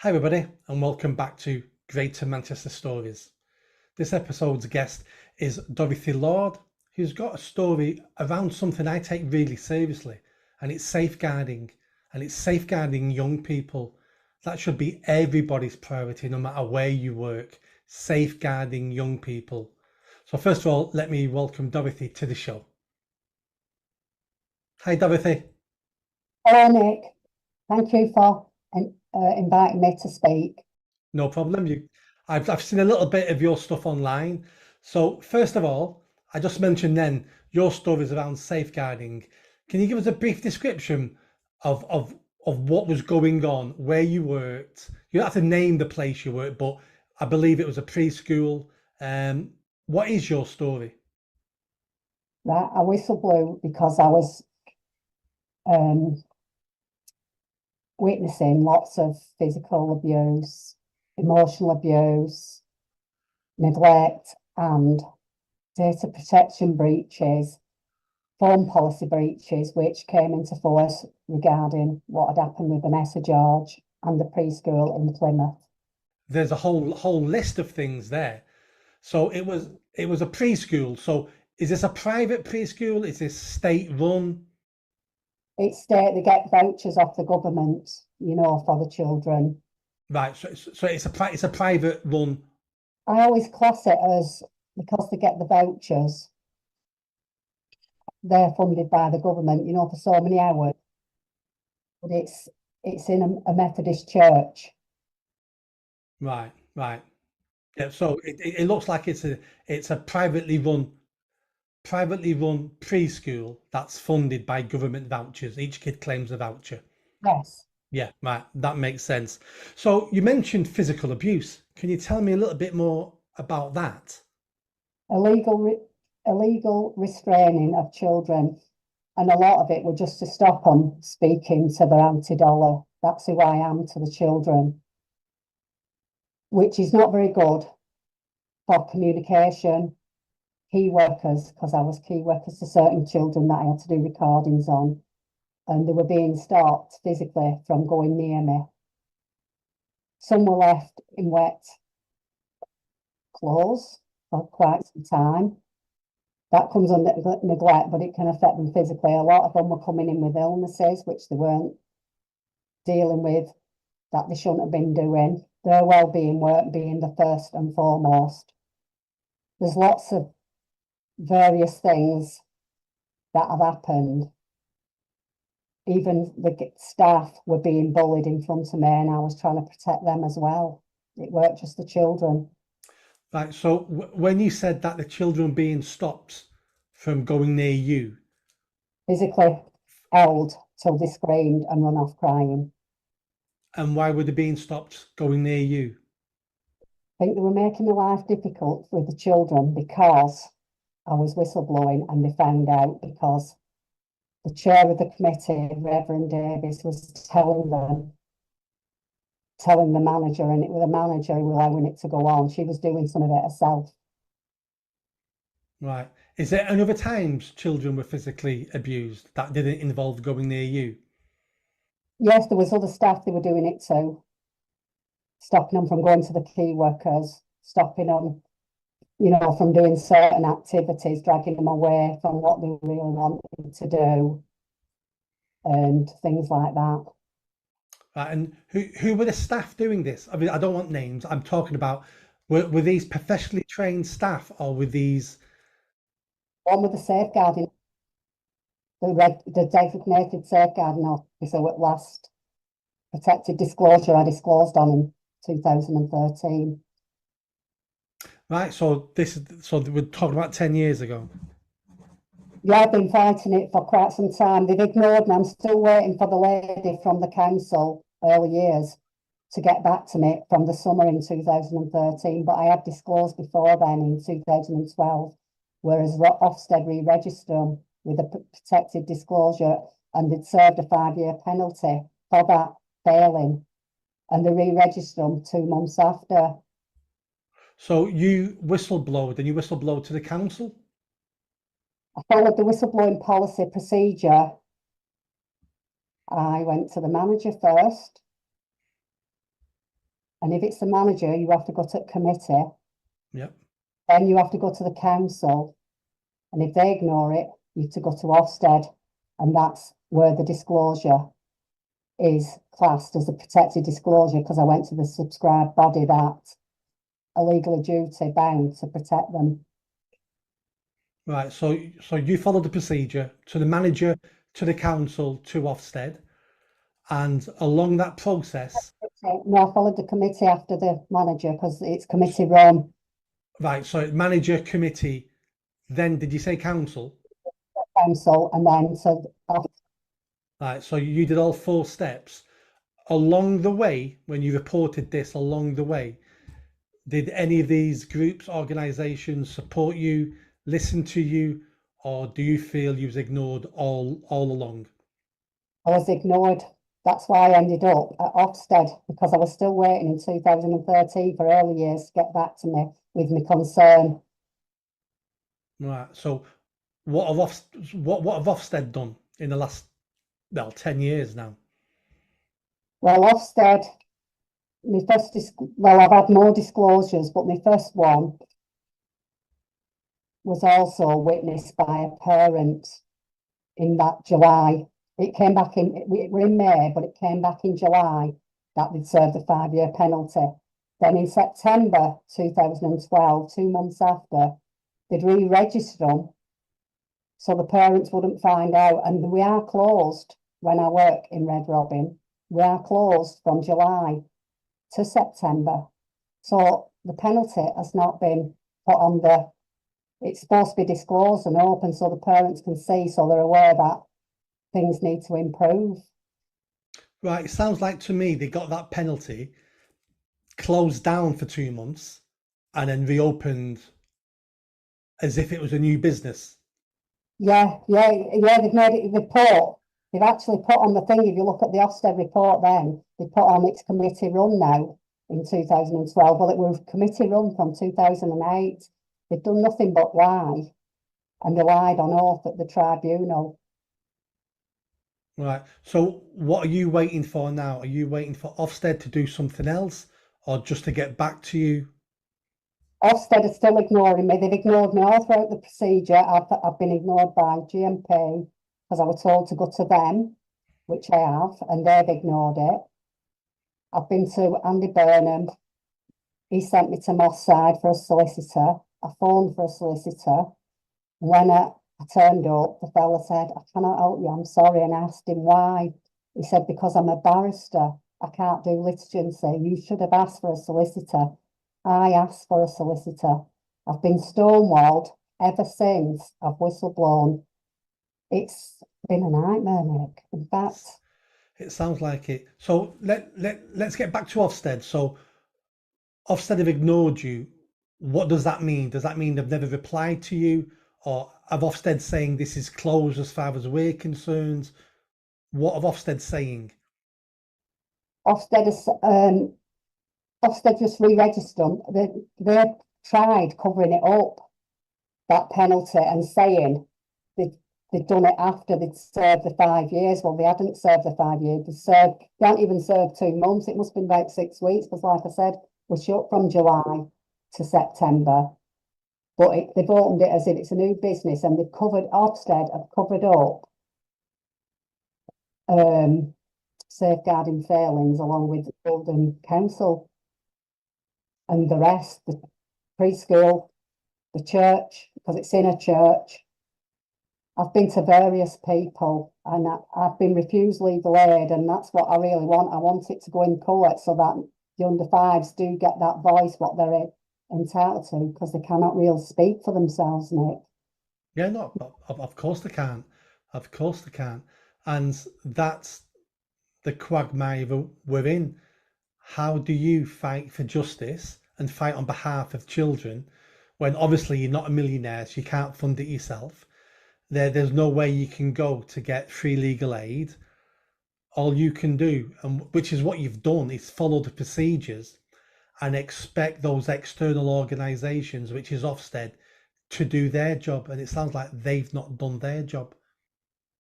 Hi everybody and welcome back to Greater Manchester Stories. This episode's guest is Dorothy Lord, who's got a story around something I take really seriously, and it's safeguarding. And it's safeguarding young people. That should be everybody's priority, no matter where you work, safeguarding young people. So first of all, let me welcome Dorothy to the show. Hi Dorothy. Hello, Nick. Thank you for inviting me to speak. No problem. I've seen a little bit of your stuff online. So first of all, I just mentioned then your stories around safeguarding. Can you give us a brief description of what was going on, where you worked? You don't have to name the place you worked, but I believe it was a preschool. What is your story? Right, I whistleblew because I was um, witnessing lots of physical abuse, emotional abuse, neglect, and data protection breaches, phone policy breaches, which came into force regarding what had happened with Vanessa George and the preschool in Plymouth. There's a whole list of things there. So it was a preschool. So is this a private preschool? Is this state run? It's state, they get vouchers off the government, for the children. Right. So it's a private run. I always class it as, because they get the vouchers, they're funded by the government, for so many hours. But it's in a Methodist church. Right. Right. Yeah. So it looks like it's a privately run preschool that's funded by government vouchers. Each kid claims a voucher. Yes. Yeah. Right. That makes sense. So you mentioned physical abuse. Can you tell me a little bit more about that? Illegal restraining of children. And a lot of it were just to stop them speaking to their Auntie Dolly. That's who I am to the children, which is not very good for communication. Key workers, because I was key workers to certain children that I had to do recordings on, and they were being stopped physically from going near me. Some were left in wet clothes for quite some time. That comes under neglect, but it can affect them physically. A lot of them were coming in with illnesses, which they weren't dealing with, that they shouldn't have been doing. Their well-being weren't being the first and foremost. There's lots of various things that have happened. Even the staff were being bullied in front of me, and I was trying to protect them as well. It weren't just the children. Right. So when you said that the children being stopped from going near you, Physically held till they screamed and run off crying. and why were they being stopped going near you? I think they were making my life difficult with the children because I was whistleblowing, and they found out because the chair of the committee, Reverend Davis, was telling the manager, and it was the manager who was allowing it to go on. She was doing some of it herself. Right. Is there any other times children were physically abused that didn't involve going near you? Yes, there was other staff they were doing it to, stopping them from going to the key workers, stopping them, from doing certain activities, dragging them away from what they really wanted to do, and things like that. Right. And who were the staff doing this? I mean, I don't want names. I'm talking about were these professionally trained staff or were these One with the safeguarding, the designated safeguarding officer at last protected disclosure I disclosed on in 2013. right? So we're talking about 10 years ago. Yeah, I've been fighting it for quite some time. They've ignored me. I'm still waiting for the lady from the council early years to get back to me from the summer in 2013, but I had disclosed before then in 2012, whereas Ofsted re-registered them with a protected disclosure, and they'd served a 5-year penalty for that failing, and they re-registered them 2 months after. So you whistleblowed and you whistleblowed to the council? I followed the whistleblowing policy procedure. I went to the manager first. And if it's the manager, you have to go to committee. Yep. Then you have to go to the council. And if they ignore it, you have to go to Ofsted. And that's where the disclosure is classed as a protected disclosure, because I went to the subscribed body that are legally duty bound to protect them. Right. So you followed the procedure to the manager, to the council, to Ofsted, and along that process. No, I followed the committee after the manager because it's committee run. Right. So manager, committee. Then did you say council? Council, and then so. Right. So you did all 4 steps. Along the way, when you reported this, along the way, did any of these groups, organisations support you, listen to you, or do you feel you was ignored all along? I was ignored. That's why I ended up at Ofsted, because I was still waiting in 2013 for early years to get back to me with my concern. Right. So what have Ofsted done in the last 10 years now? Well, Ofsted, well, I've had more disclosures, but my first one was also witnessed by a parent in that July. It came back we're in May, but it came back in July that they'd served the 5-year penalty. Then in September 2012, 2 months after, they'd re-registered them so the parents wouldn't find out. And we are closed when I work in Red Robin. We are closed from July to September. So the penalty has not been put on it's supposed to be disclosed and open so the parents can see, so they're aware that things need to improve. Right. It sounds like to me they got that penalty, closed down for 2 months, and then reopened as if it was a new business. Yeah, they've made it a report. They've actually put on the thing, if you look at the Ofsted report then, they put on it's committee run now in 2012. Well, it was committee run from 2008. They've done nothing but lie, and they lied on oath at the tribunal. Right. So what are you waiting for now? Are you waiting for Ofsted to do something else, or just to get back to you? Ofsted are still ignoring me. They've ignored me all throughout the procedure. I've been ignored by GMP because I was told to go to them, which I have, and they've ignored it. I've been to Andy Burnham. He sent me to Moss Side for a solicitor. I phoned for a solicitor. When I turned up, the fella said, I cannot help you, I'm sorry. And I asked him why. He said, because I'm a barrister, I can't do litigancy. You should have asked for a solicitor. I asked for a solicitor. I've been stonewalled ever since I've whistleblown. It's been a nightmare, Nick. In fact, it sounds like it. So let's get back to Ofsted. So Ofsted have ignored you. What does that mean? Does that mean they've never replied to you? Or have Ofsted saying this is closed as far as we're concerned? What have Ofsted saying? Ofsted is, Ofsted just re-registered them. They tried covering it up, that penalty, and saying they'd done it after they'd served the 5 years. Well, they hadn't served the 5 years. They hadn't even served 2 months. It must have been about 6 weeks, because like I said, we're shut from July to September. But they've opened it as if it's a new business, and they've Ofsted have covered up safeguarding failings along with Oldham Council and the rest, the preschool, the church, because it's in a church. I've been to various people and I've been refused legal aid, and that's what I really want. I want it to go in court so that the under fives do get that voice, what they're entitled to, because they cannot really speak for themselves, Nick. Yeah, no, of course they can't. Of course they can't. And that's the quagmire we're in. How do you fight for justice and fight on behalf of children when obviously you're not a millionaire, so you can't fund it yourself? There's no way you can go to get free legal aid. All you can do, and which is what you've done, is follow the procedures and expect those external organisations, which is Ofsted, to do their job. And it sounds like they've not done their job.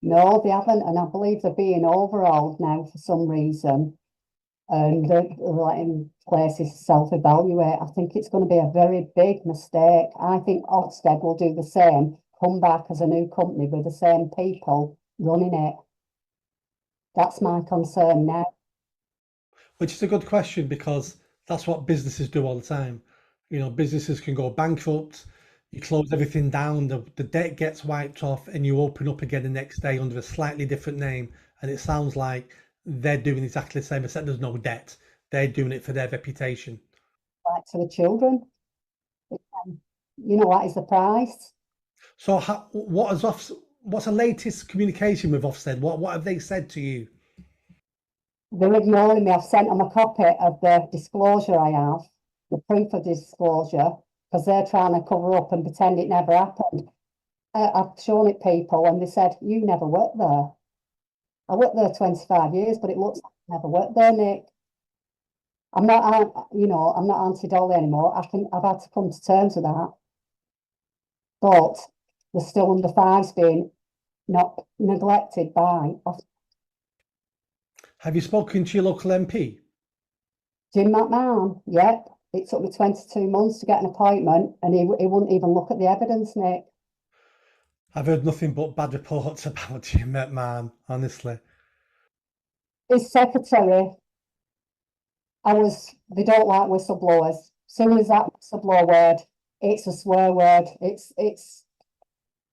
No, they haven't, and I believe they're being overhauled now for some reason. and they're letting places self-evaluate. I think it's going to be a very big mistake. I think Ofsted will do the same, come back as a new company with the same people running it. That's my concern now. Which is a good question, because that's what businesses do all the time. You know, businesses can go bankrupt, you close everything down, the debt gets wiped off, and you open up again the next day under a slightly different name. And it sounds like they're doing exactly the same, except there's no debt. They're doing it for their reputation. Back to the children. You know, what is the price? So, what's the latest communication with Ofsted? What have they said to you? They're ignoring me. I've sent them a copy of the disclosure I have, the proof of disclosure, because they're trying to cover up and pretend it never happened. I've shown it people and they said, you never worked there. I worked there 25 years, but it looks like I never worked there, Nick. I'm not, I'm not anti-Dolly anymore. I've had to come to terms with that. But they're still under fives being not neglected by Have you spoken to your local MP? Jim McMahon. Yep. It took me 22 months to get an appointment and he wouldn't even look at the evidence, Nick. I've heard nothing but bad reports about Jim McMahon, honestly. His secretary, they don't like whistleblowers. As soon as that whistleblower word, it's a swear word.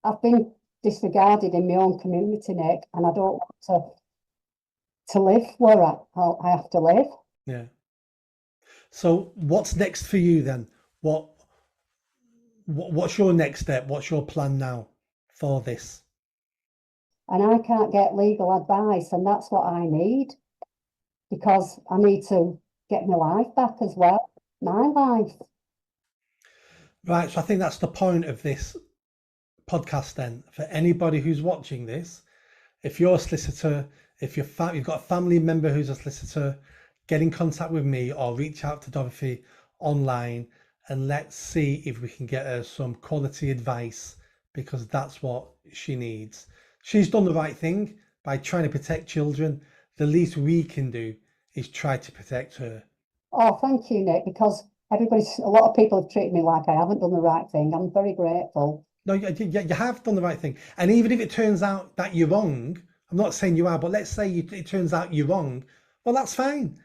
I've been disregarded in my own community, Nick, and I don't want to live where I have to live. Yeah. So what's next for you then? What's your next step? What's your plan now for this? And I can't get legal advice, and that's what I need, because I need to get my life back as well, my life. Right, so I think that's the point of this podcast then. For anybody who's watching this, if you're a solicitor, if you've got a family member who's a solicitor, get in contact with me or reach out to Dorothy online, and let's see if we can get her some quality advice, because that's what she needs. She's done the right thing by trying to protect children. The least we can do is try to protect her. Oh, thank you, Nick, because a lot of people have treated me like I haven't done the right thing. I'm very grateful. No, you have done the right thing. And even if it turns out that you're wrong, I'm not saying you are, but let's say it turns out you're wrong, well, that's fine.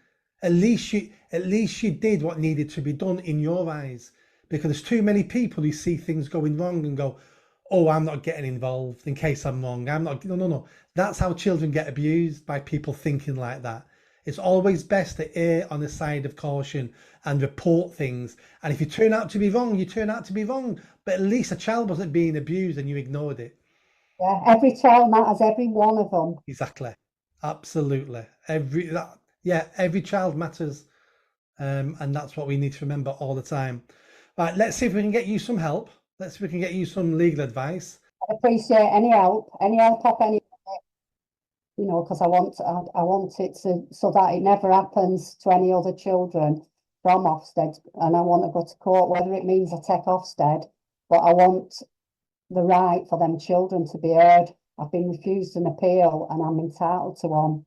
At least you did what needed to be done in your eyes, because there's too many people who see things going wrong and go, oh, I'm not getting involved in case I'm wrong. No. That's how children get abused, by people thinking like that. It's always best to err on the side of caution and report things. And if you turn out to be wrong, you turn out to be wrong. But at least a child wasn't being abused and you ignored it. Yeah, every child matters, every one of them. Exactly. Absolutely. Every child matters. And that's what we need to remember all the time. Right, let's see if we can get you some help. Let's see if we can get you some legal advice. I appreciate any help off any, because I want it so that it never happens to any other children from Ofsted, and I want to go to court, whether it means I take Ofsted, but I want the right for them children to be heard. I've been refused an appeal and I'm entitled to one.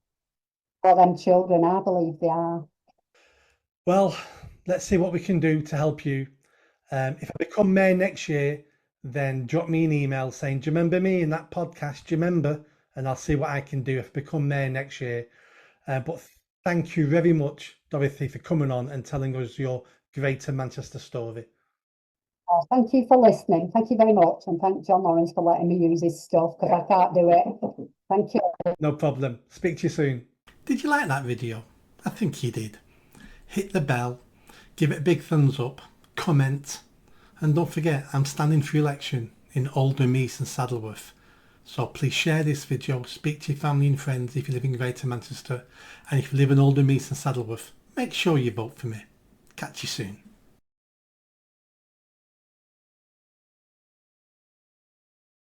For them children, I believe they are. Well, let's see what we can do to help you. If I become mayor next year, then drop me an email saying, do you remember me in that podcast? Do you remember? And I'll see what I can do if I become mayor next year. But thank you very much, Dorothy, for coming on and telling us your Greater Manchester story. Oh, thank you for listening. Thank you very much. And thank John Lawrence for letting me use his stuff, because I can't do it. Thank you. No problem. Speak to you soon. Did you like that video? I think you did. Hit the bell, give it a big thumbs up, comment, and don't forget, I'm standing for election in Oldham, East and Saddleworth. So please share this video, speak to your family and friends if you live in Greater Manchester, and if you live in Oldham, East and Saddleworth, make sure you vote for me. Catch you soon.